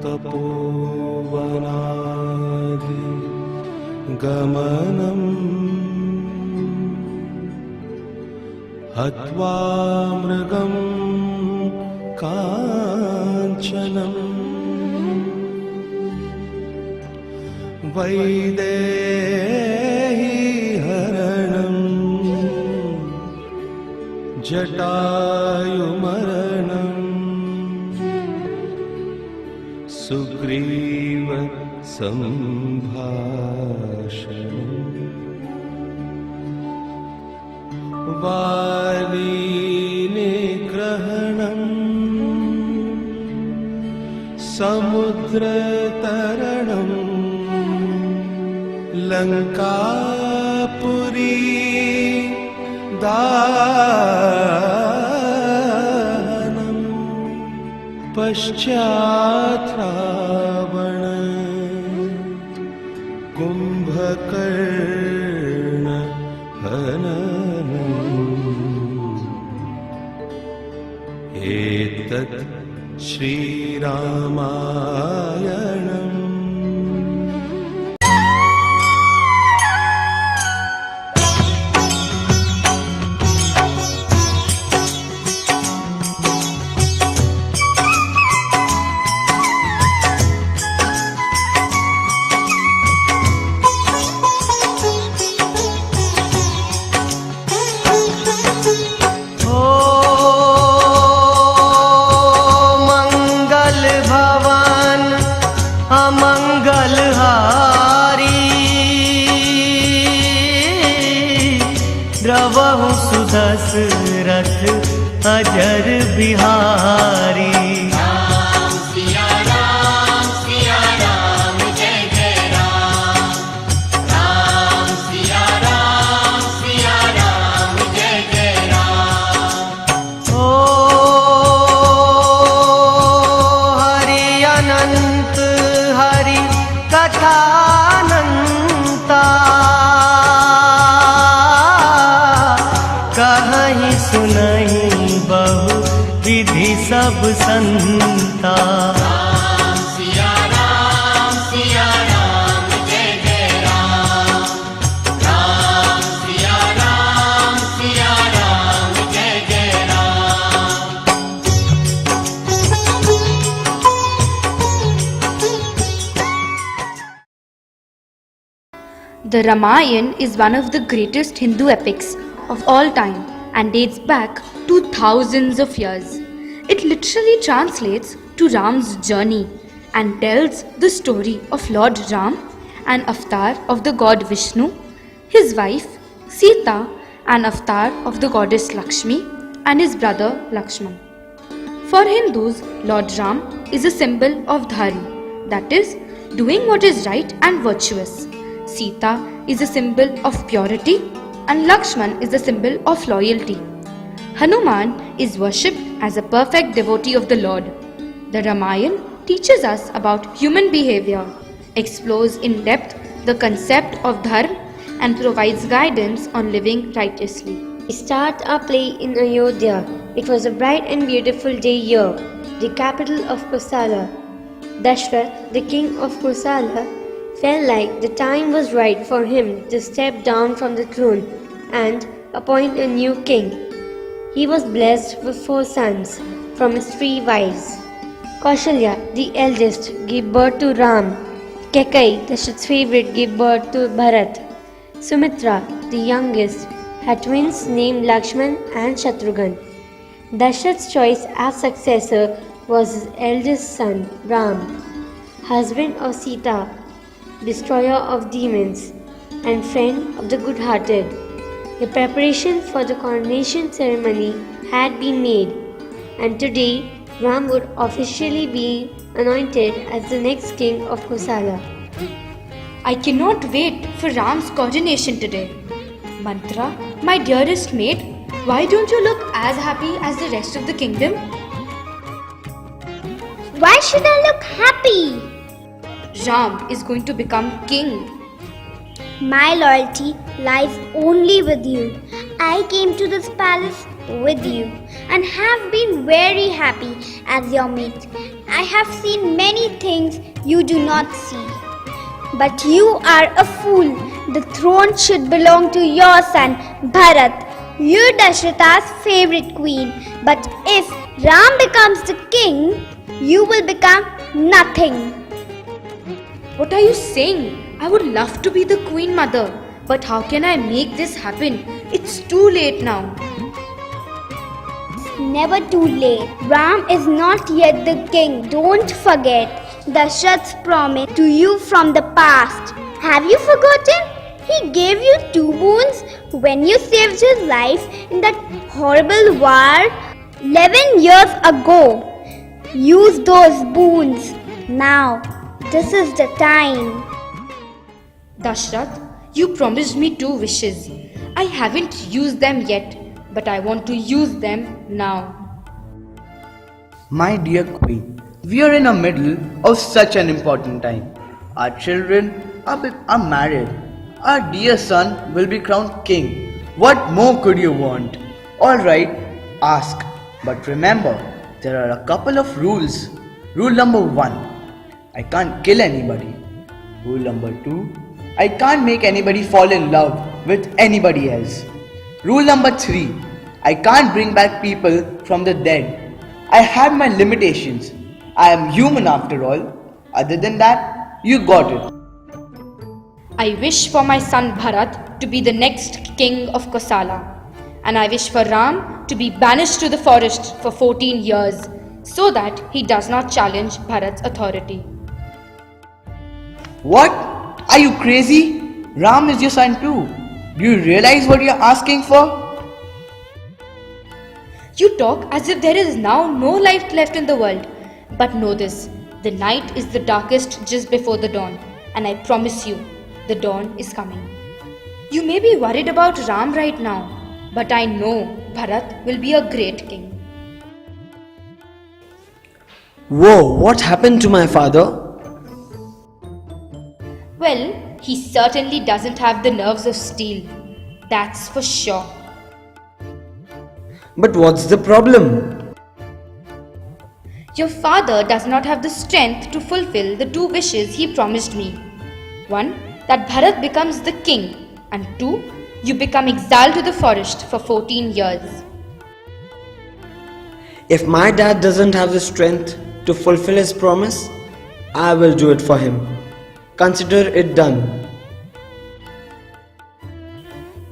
तपोवनादि गमनम् हत्वा मृगं काञ्चनम् वैदेही हरणम् जटायुमरणम् सुग्रीव सम्भाषणम् वालीनिग्रहणम् समुद्रतरणम् लङ्कापुरी दानम् पश्चात् रावण कुम्भकर्ण हननम् एतत् श्रीरामायणम्। द्रवहु सुदशरथ अजर बिहारी। राम सिया राम जय जय राम। राम सिया राम जय जय राम। ओ हरि अनंत हरि कथानंता कहीं सुनहि बहु विधि सब संता। राम सिया राम जय जय राम। राम सिया राम जय जय Ram. The Ramayan is one of the greatest Hindu epics of all time and dates back to thousands of years. It literally translates to Ram's journey and tells the story of Lord Ram, an avatar of the god Vishnu, his wife Sita, an avatar of the goddess Lakshmi, and his brother Lakshman. For Hindus, Lord Ram is a symbol of dharma, that is, doing what is right and virtuous. Sita is a symbol of purity and Lakshman is the symbol of loyalty. Hanuman is worshipped as a perfect devotee of the Lord. The Ramayan teaches us about human behavior, explores in depth the concept of dharma and provides guidance on living righteously. We start our play in Ayodhya. It was a bright and beautiful day here, the capital of Kosala. Dashrath, the king of Kosala, felt like the time was right for him to step down from the throne and appoint a new king. He was blessed with 4 sons from his 3 wives. Kaushalya, the eldest, gave birth to Ram. Kekai, Dashrath's favorite, gave birth to Bharat. Sumitra, the youngest, had twins named Lakshman and Shatrughan. Dashrath's choice as successor was his eldest son, Ram, husband of Sita, destroyer of demons, and friend of the good-hearted. The preparation for the coronation ceremony had been made, and today Ram would officially be anointed as the next king of Kosala. I cannot wait for Ram's coronation today. Mantra, my dearest mate, why don't you look as happy as the rest of the kingdom? Why should I look happy? Ram is going to become king. My loyalty lies only with you. I came to this palace with you. and have been very happy as your mate. I have seen many things you do not see. But you are a fool. The throne should belong to your son, Bharat. You're Dashratha's favorite queen. But if Ram becomes the king, you will become nothing. What are you saying? I would love to be the queen mother. But how can I make this happen? It's too late now. It's never too late. Ram is not yet the king. Don't forget Dashrath's promise to you from the past. Have you forgotten? He gave you 2 boons when you saved his life in that horrible war 11 years ago. Use those boons. Now, this is the time. Dashrath, you promised me 2 wishes. I haven't used them yet, but I want to use them now. My dear Queen, we are in the middle of such an important time. Our children are married. Our dear son will be crowned king. What more could you want? Alright, ask. But remember, there are a couple of rules. Rule number 1, I can't kill anybody. Rule number 2, I can't make anybody fall in love with anybody else. Rule number 3, I can't bring back people from the dead. I have my limitations. I am human after all. Other than that, you got it. I wish for my son Bharat to be the next king of Kosala. And I wish for Ram to be banished to the forest for 14 years so that he does not challenge Bharat's authority. What? Are you crazy? Ram is your son too. Do you realize what you're asking for? You talk as if there is now no light left in the world. But know this, the night is the darkest just before the dawn. And I promise you, the dawn is coming. You may be worried about Ram right now, but I know Bharat will be a great king. Whoa, what happened to my father? Well, he certainly doesn't have the nerves of steel. That's for sure. But what's the problem? Your father does not have the strength to fulfill the 2 wishes he promised me. 1, that Bharat becomes the king, and 2, you become exiled to the forest for 14 years. If my dad doesn't have the strength to fulfill his promise, I will do it for him. Consider it done.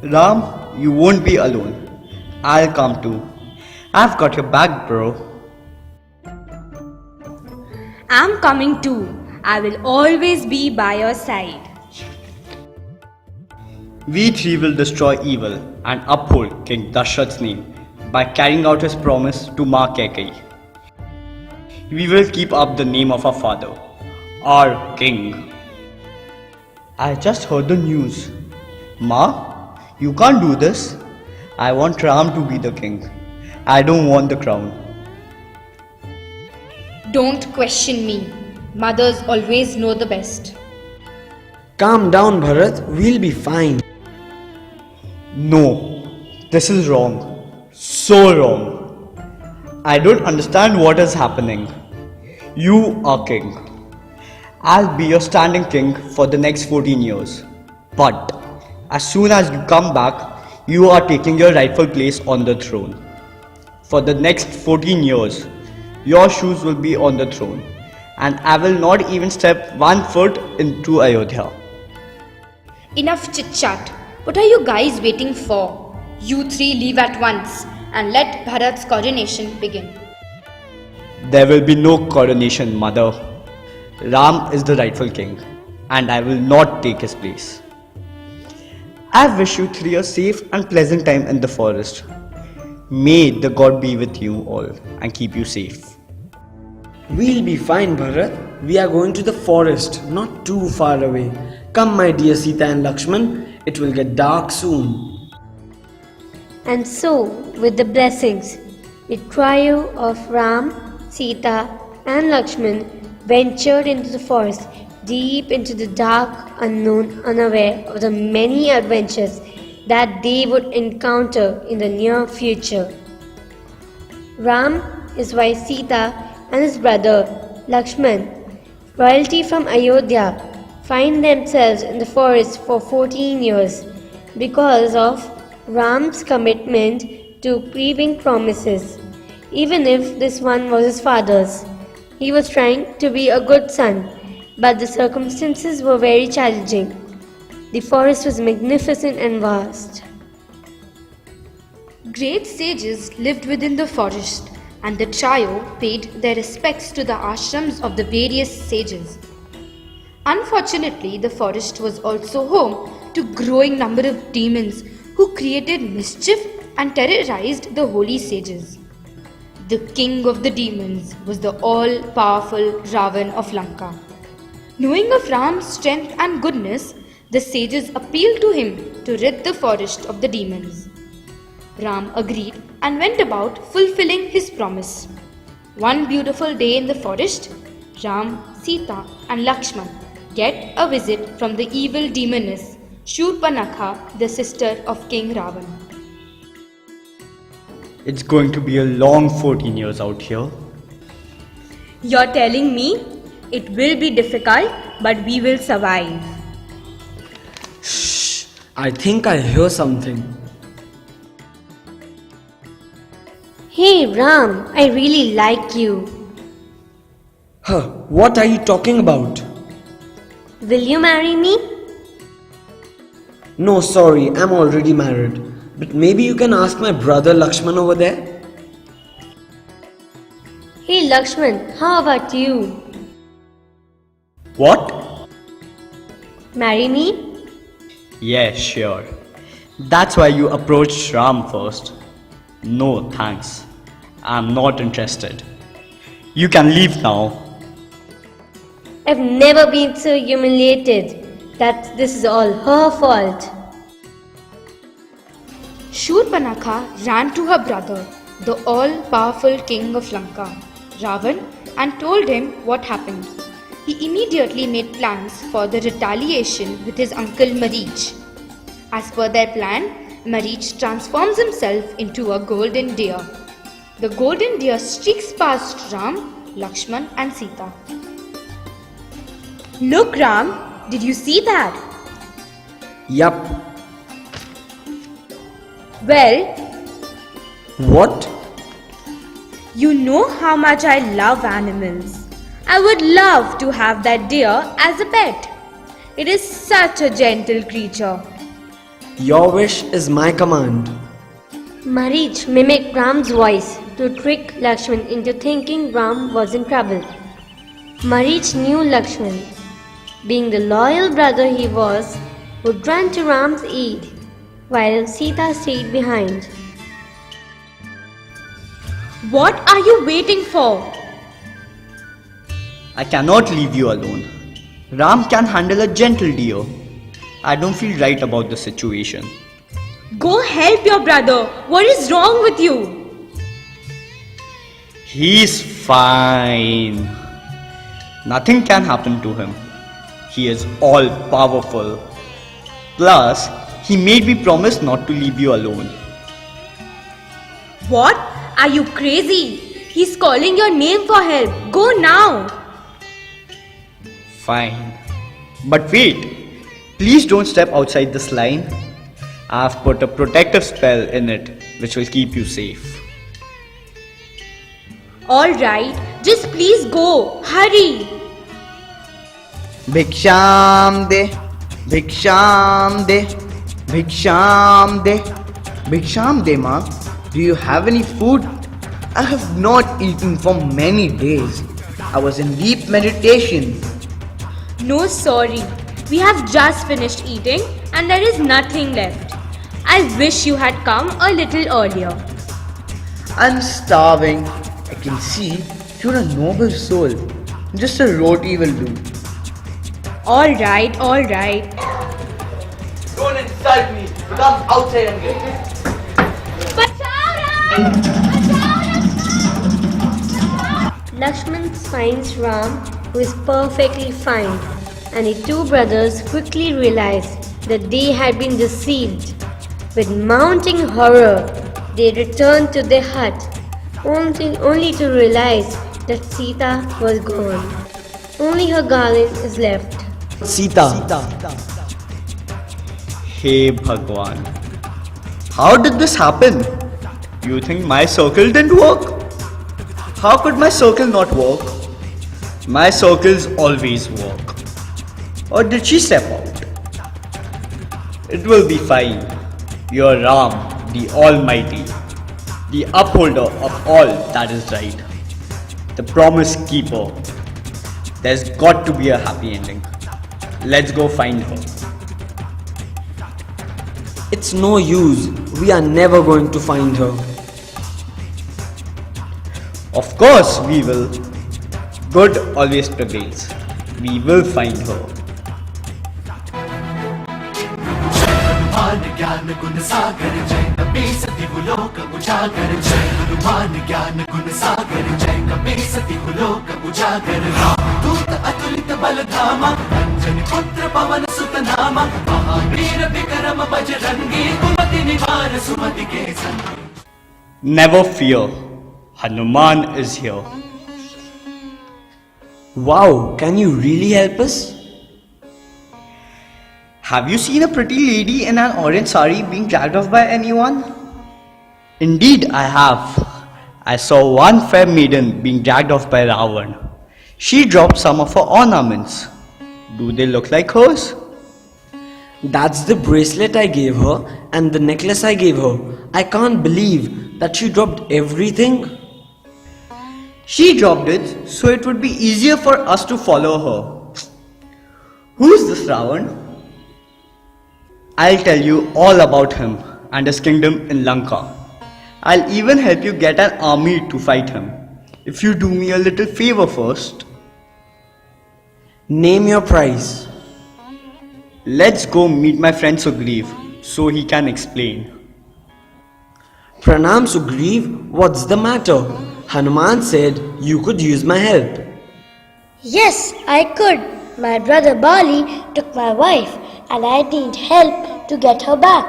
Ram, you won't be alone. I'll come too. I've got your back, bro. I'm coming too. I will always be by your side. We 3 will destroy evil and uphold King Dashrath's name by carrying out his promise to Ma Kaikai. We will keep up the name of our father, our king. I just heard the news. Ma, you can't do this. I want Ram to be the king. I don't want the crown. Don't question me. Mothers always know the best. Calm down, Bharat. We'll be fine. No, this is wrong. So wrong. I don't understand what is happening. You are king. I'll be your standing king for the next 14 years. But as soon as you come back, you are taking your rightful place on the throne. For the next 14 years, your shoes will be on the throne, and I will not even step 1 foot into Ayodhya. Enough chit chat. What are you guys waiting for? You 3 leave at once and let Bharat's coronation begin. There will be no coronation, mother. Ram is the rightful king, and I will not take his place. I wish you 3 a safe and pleasant time in the forest. May the God be with you all and keep you safe. We'll be fine, Bharat. We are going to the forest, not too far away. Come, my dear Sita and Lakshman. It will get dark soon. And so, with the blessings, the trio of Ram, Sita, and Lakshman ventured into the forest, deep into the dark unknown, unaware of the many adventures that they would encounter in the near future. Ram, his wife Sita, and his brother Lakshman, royalty from Ayodhya, find themselves in the forest for 14 years because of Ram's commitment to keeping promises. Even if this one was his father's, he was trying to be a good son, but the circumstances were very challenging. The forest was magnificent and vast. Great sages lived within the forest, and the trio paid their respects to the ashrams of the various sages. Unfortunately, the forest was also home to growing number of demons who created mischief and terrorized the holy sages. The king of the demons was the all-powerful Ravan of Lanka. Knowing of Ram's strength and goodness, the sages appealed to him to rid the forest of the demons. Ram agreed and went about fulfilling his promise. One beautiful day in the forest, Ram, Sita and Lakshman get a visit from the evil demoness Shurpanakha, the sister of King Ravan. It's going to be a long 14 years out here. You're telling me it will be difficult, but we will survive. Shh, I think I hear something. Hey Ram, I really like you. Huh, what are you talking about? Will you marry me? No, sorry, I'm already married. But maybe you can ask my brother Lakshman over there. Hey Lakshman, how about you? What? Marry me? Yeah, sure. That's why you approached Ram first. No, thanks. I'm not interested. You can leave now. I've never been so humiliated. This is all her fault. Shurpanakha ran to her brother, the all-powerful king of Lanka, Ravan, and told him what happened. He immediately made plans for the retaliation with his uncle Marich. As per their plan, Marich transforms himself into a golden deer. The golden deer streaks past Ram, Lakshman and Sita. Look, Ram, did you see that? Yup. Well, What? you know how much I love animals. I would love to have that deer as a pet. It is such a gentle creature. Your wish is my command. Marich mimicked Ram's voice to trick Lakshman into thinking Ram was in trouble. Marich knew Lakshman, being the loyal brother he was, would run to Ram's aid, while Sita stayed behind. What are you waiting for? I cannot leave you alone. Ram can handle a gentle deer. I don't feel right about the situation. Go help your brother. What is wrong with you? He's fine. Nothing can happen to him. He is all powerful. Plus, he made me promise not to leave you alone. What? Are you crazy? He's calling your name for help. Go now. Fine. But wait. Please don't step outside this line. I've put a protective spell in it which will keep you safe. Alright, just please go. Hurry. Bhiksham de, Bhiksham de, Bhiksham de, Bhiksham de, ma. Do you have any food? I have not eaten for many days. I was in deep meditation. No, sorry. We have just finished eating and there is nothing left. I wish you had come a little earlier. I'm starving. I can see you're a noble soul. Just a roti will do. Alright, alright. Don't insult me. Come outside and get it. Lakshman finds Ram, who is perfectly fine, and the two brothers quickly realize that they had been deceived. With mounting horror, they return to their hut, only to realize that Sita was gone. Only her garland is left. Sita. Hey Bhagwan. How did this happen? You think my circle didn't work? How could my circle not work? My circles always work. Or did she step out? It will be fine. You're Ram, the Almighty, the upholder of all that is right, the promise keeper. There's got to be a happy ending. Let's go find her. It's no use. We are never going to find her. Of course we will. Good always prevails. We will find her. Hanuman ज्ञान गुण सागर जय कपी सती लोक उजागर जय हनुमान ज्ञान गुण सागर जय कपी सती लोक उजागर दूत अतुलित बल धामा अंजनी पुत्र पवन सुत नामा महावीर विक्रम बजरंगी कुमति निवार सुमति के संगी. Never fear. Hanuman is here. Wow, can you really help us? Have you seen a pretty lady in an orange sari being dragged off by anyone? Indeed, I have. I saw one fair maiden being dragged off by Ravan. She dropped some of her ornaments. Do they look like hers? That's the bracelet I gave her and the necklace I gave her. I can't believe that she dropped everything. She dropped it so it would be easier for us to follow her. Who's this Ravan? I'll tell you all about him and his kingdom in Lanka. I'll even help you get an army to fight him, if you do me a little favor first. Name your price. Let's go meet my friend Sugriv so he can explain. Pranam Sugriv, what's the matter? Hanuman said you could use my help. Yes, I could. My brother Bali took my wife and I need help to get her back.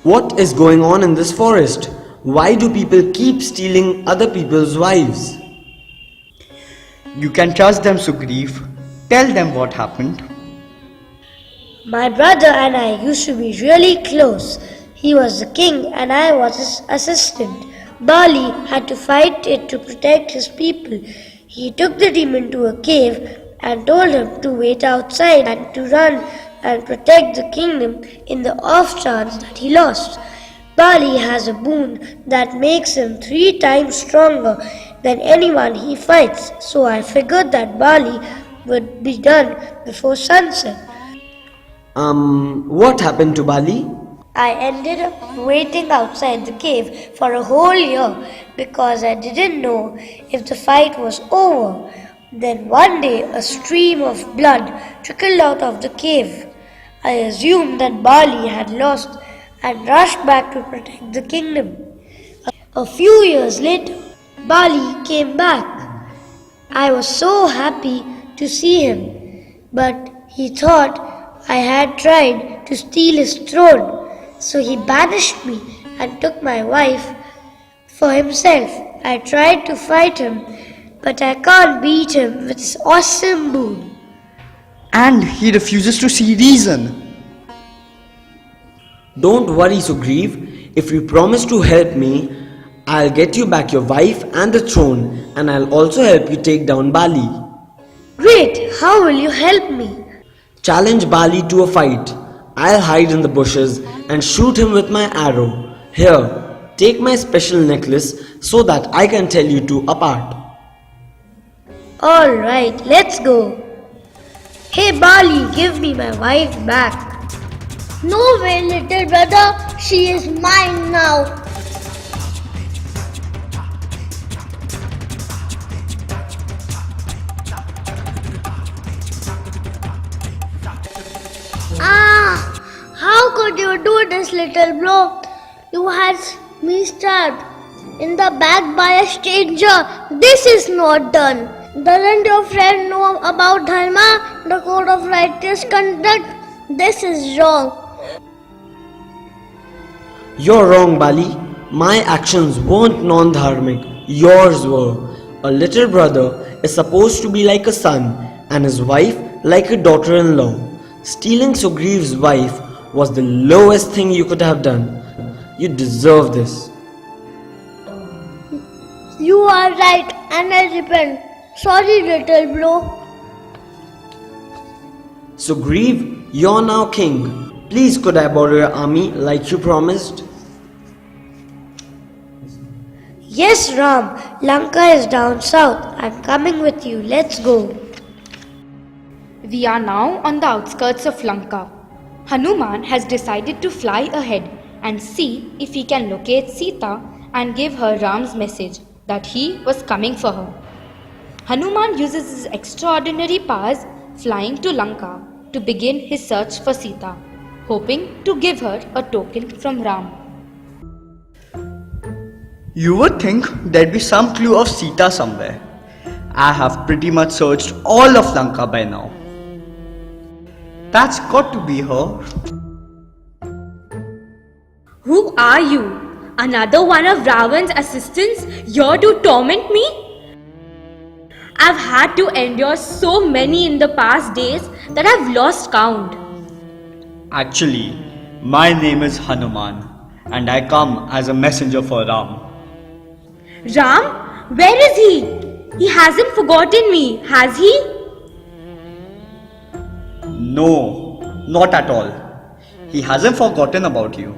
What is going on in this forest? Why do people keep stealing other people's wives? You can trust them, Sugriv. Tell them what happened. My brother and I used to be really close. He was the king and I was his assistant. Bali had to fight it to protect his people. He took the demon to a cave and told him to wait outside and to run and protect the kingdom in the off chance that he lost. Bali has a boon that makes him 3 times stronger than anyone he fights, so I figured that Bali would be done before sunset. What happened to Bali? I ended up waiting outside the cave for a whole year because I didn't know if the fight was over. Then one day a stream of blood trickled out of the cave. I assumed that Bali had lost and rushed back to protect the kingdom. A few years later, Bali came back. I was so happy to see him, but he thought I had tried to steal his throne. So he banished me and took my wife for himself. I tried to fight him, but I can't beat him with his awesome boon. And he refuses to see reason. Don't worry, Sugriv. If you promise to help me, I'll get you back your wife and the throne, and I'll also help you take down Bali. Great! How will you help me? Challenge Bali to a fight. I'll hide in the bushes and shoot him with my arrow. Here, take my special necklace so that I can tell you two apart. Alright, let's go. Hey Bali, give me my wife back. No way, little brother. She is mine now. How could you do this, little bro? You had me stabbed in the back by a stranger. This is not done. Doesn't your friend know about Dharma, the code of righteous conduct? This is wrong. You're wrong, Bali. My actions weren't non-dharmic, yours were. A little brother is supposed to be like a son and his wife like a daughter-in-law. Stealing Sugriva's wife was the lowest thing you could have done. You deserve this. You are right and I repent. Sorry, little bro. Sugriv, you're now king. Please could I borrow your army like you promised? Yes, Ram. Lanka is down south. I'm coming with you. Let's go. We are now on the outskirts of Lanka. Hanuman has decided to fly ahead and see if he can locate Sita and give her Ram's message that he was coming for her. Hanuman uses his extraordinary powers flying to Lanka to begin his search for Sita, hoping to give her a token from Ram. You would think there'd be some clue of Sita somewhere. I have pretty much searched all of Lanka by now. That's got to be her. Who are you? Another one of Ravan's assistants here to torment me? I've had to endure so many in the past days that I've lost count. Actually, my name is Hanuman and I come as a messenger for Ram. Ram? Where is he? He hasn't forgotten me, has he? No, not at all. He hasn't forgotten about you.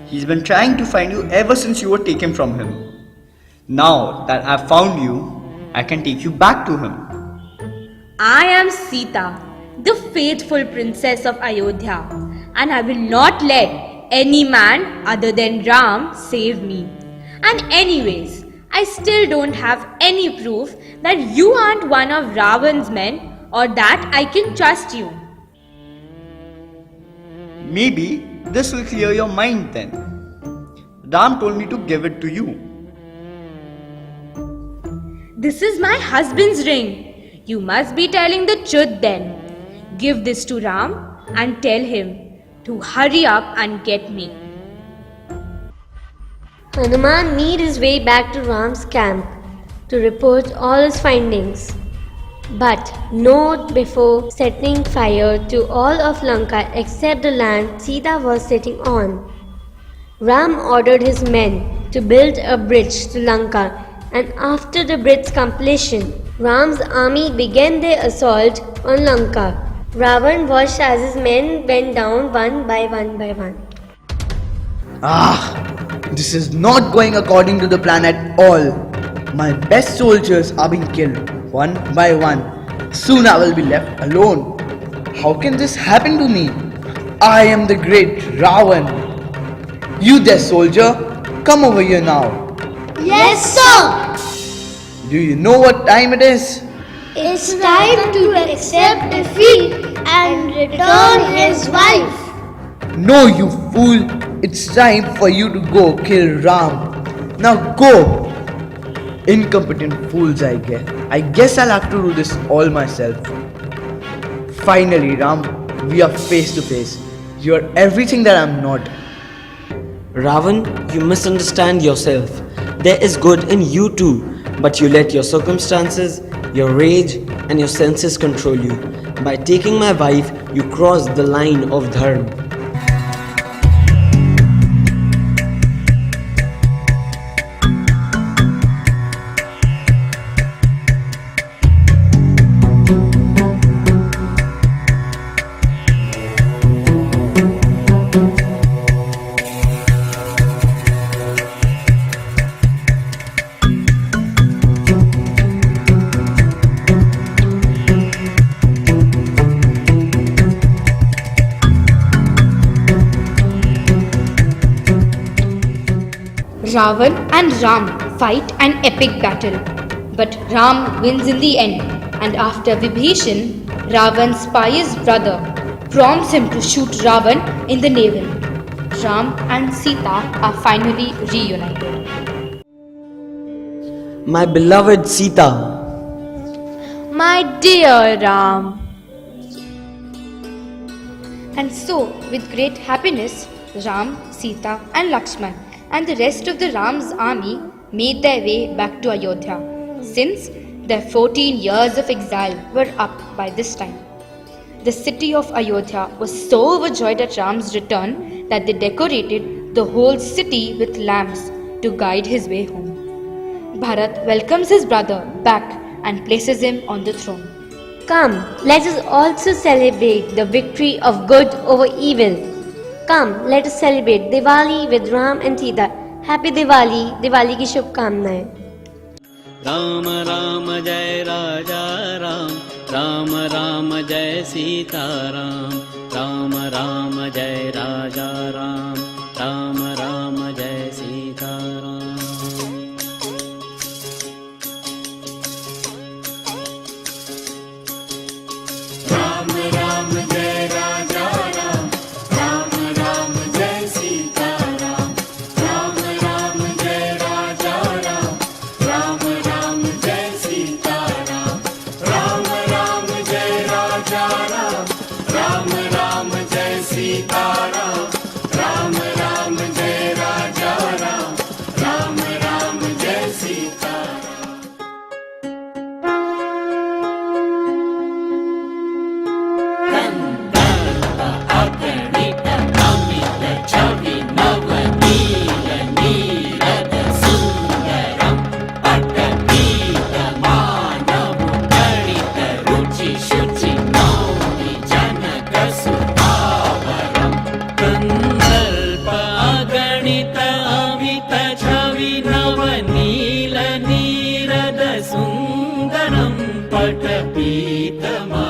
He's been trying to find you ever since you were taken from him. Now that I've found you, I can take you back to him. I am Sita, the faithful princess of Ayodhya, and I will not let any man other than Ram save me. And anyways, I still don't have any proof that you aren't one of Ravan's men or that I can trust you. Maybe this will clear your mind then. Ram told me to give it to you. This is my husband's ring. You must be telling the truth then. Give this to Ram and tell him to hurry up and get me. Hanuman made his way back to Ram's camp to report all his findings. But not before setting fire to all of Lanka except the land Sita was sitting on. Ram ordered his men to build a bridge to Lanka, and after the bridge's completion, Ram's army began their assault on Lanka. Ravan watched as his men went down one by one by one. This is not going according to the plan at all. My best soldiers are being killed one by one. Soon I will be left alone. How can this happen to me? I am the great Ravan. You there, soldier, come over here now. Yes, sir. Do you know what time it is? It's time to accept defeat and return his wife. No, you fool. It's time for you to go kill Ram. Now go. Incompetent fools, I guess. I guess I'll have to do this all myself. Finally, Ram, we are face to face. You're everything that I'm not. Ravan, you misunderstand yourself. There is good in you too, but you let your circumstances, your rage, and your senses control you. By taking my wife, you cross the line of dharma. Ravan and Ram fight an epic battle, but Ram wins in the end, and after Vibhishan, Ravan's pious brother, prompts him to shoot Ravan in the navel. Ram and Sita are finally reunited. My beloved Sita, My dear Ram. And so, with great happiness, Ram, Sita and Lakshman and the rest of the Ram's army made their way back to Ayodhya, since their 14 years of exile were up by this time. The city of Ayodhya was so overjoyed at Ram's return that they decorated the whole city with lamps to guide his way home. Bharat welcomes his brother back and places him on the throne. Come, let us also celebrate the victory of good over evil. Come, let us celebrate Diwali with Ram and Sita. Happy Diwali, Diwali की शुभकामनाएं. राम राम जय राजा राम, राम राम जय सीता राम, राम राम जय राजा राम, राम राम जय सीता राम. राम राम जय राजा राम, राम राम जय सीता राम, राम राम जय राजा राम, राम राम जय सीता राम, राम राम जय राजा राम, राम राम जय सीता राम, राम राम जय राजा राम, राम राम जय सीता राम. कन्दर्प अगणित अमित छवि नवनील नीरद सुन्दरं पटपीतमा